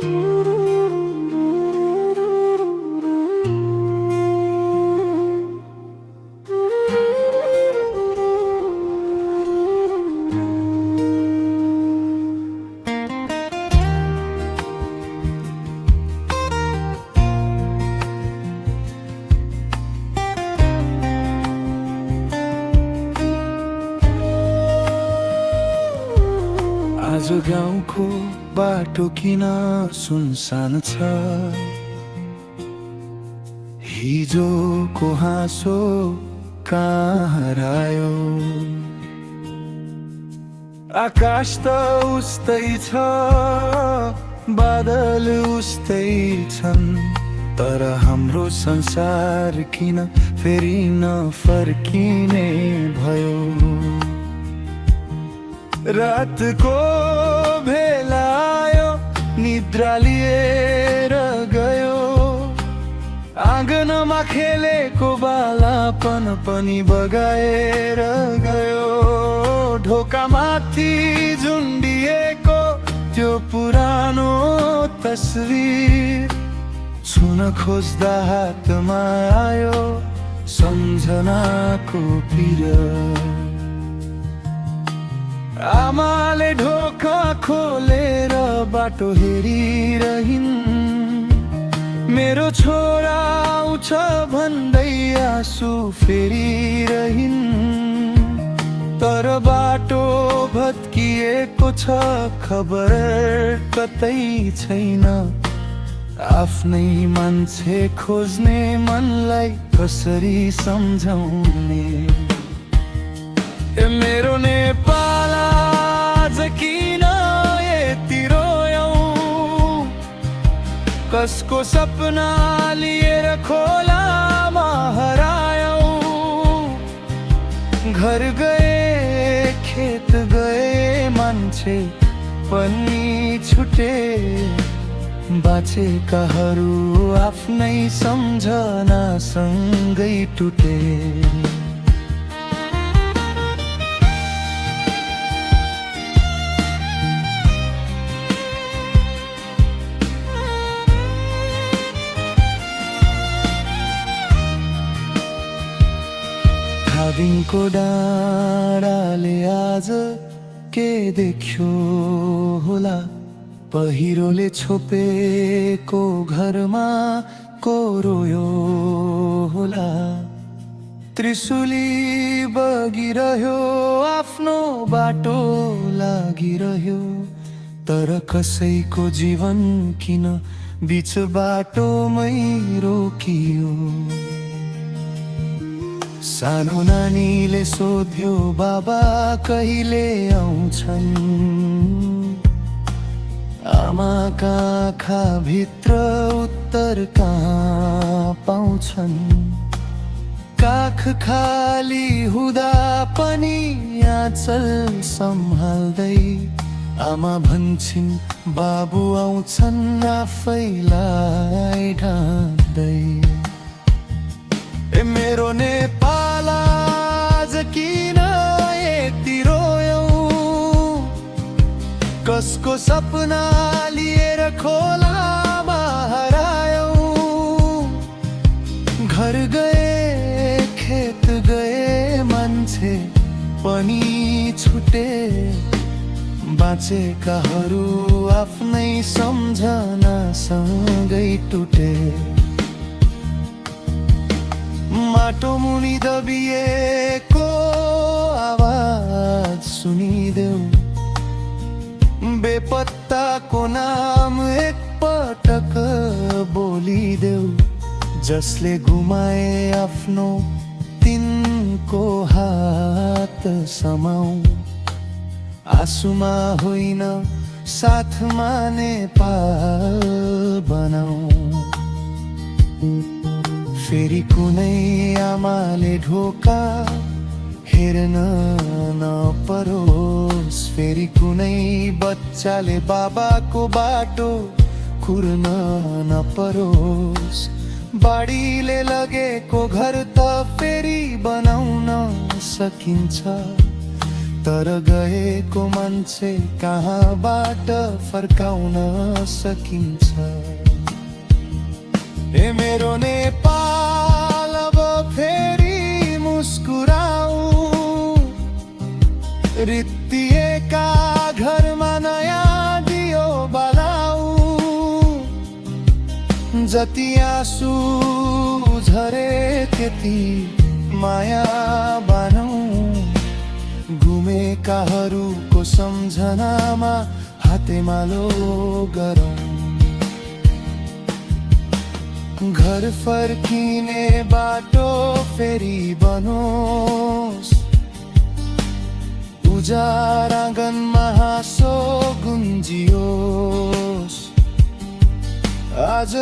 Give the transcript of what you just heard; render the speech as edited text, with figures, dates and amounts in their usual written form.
आज गाउँको बाटो किन सुनसान छ? हिजोको हाँसो कहाँ हरायो? आकाश त उस्तै छ, बादल उस्तै छन्, तर हाम्रो संसार किन फेरि नफर्किने भयो? रातको भेला आयो, निद्रा लिएर गयो, आँगनमा खेलेको बालापन पनि बगाएर गयो। ढोकामाथि झुन्डिएको त्यो पुरानो तस्बिर छुन खोज्दा हातमा आयो सम्झनाको पिर। आमाले ढोका खोलेर बाटो हेरिरहिन्, मेरो छोरा आउँछ भन्दै आँसु फेरिरहिन्, तर बाटो भत्किएको छ, खबर कतै छैन। आफ्नै मान्छे खोज्ने मनलाई कसरी सम्झाउने? मेरो नेपाल आज किन यति रोयौ? कसको सपना लिएर खोलामा हरायौ? घर गए खेत गए मान्छे पनि छुटे, बाँचेकाहरू आफ्नै सम्झनासँगै टुटे। धादिङको डाँडाले आज के देख्यो होला? पहिरोले छोपेको घरमा को रोयो होला? त्रिशुली बगिरह्यो, आफ्नो बाटो लागिरह्यो, तर कसैको जीवन किन बीच बाटोमै रोकियो? सानो नानीले सोध्यो, बाबा कहिले आउँछन्? आमाका आँखा भित्र उत्तर कहाँ पाउँछन्? काख खाली हुँदा पनि आँचल सम्हाल्दै आमा भन्छन्, बाबु आउँछन् आफैलाई ढाक्दै। मेरो नेपाल आज किन यति रोयौ? कसको सपना लिएर खोलामा हरायौ? घर गए खेत गए मान्छे पनि छुटे, बाँचेकाहरू आफ्नै सम्झनासँगै टुटे। माटो मुनि दबिएको आवाज सुनिदेऊ, बेपत्ताको नाम एकपटक बोलिदेऊ, जसले गुमाए आफ्नो तिनको हात समाऊ। आँसुमा होइन साथमा नेपाल बनाऊ। फेरि कुनै आमाले ढोका हेर्न नपरोस्, फेरि कुनै बच्चाले बाबाको बाटो कुर्न नपरोस्। बाढीले लगेको घर त फेरि बनाउन सकिन्छ, तर गएको मान्छे कहाँबाट फर्काउन सकिन्छ। ए मेरो नेपाल अब फेरि मुस्कुराऊ, रित्तिएका घरमा नयाँ दियो बलाऊ। जति आँसु झरे त्यति माया बानौ, गुमेकाहरूको सम्झनामा हातेमालो गरौँ। घर फर्किने बाटो फेरि बनोस्, उजार आँगनमा हाँसो गुन्जियोस्। आज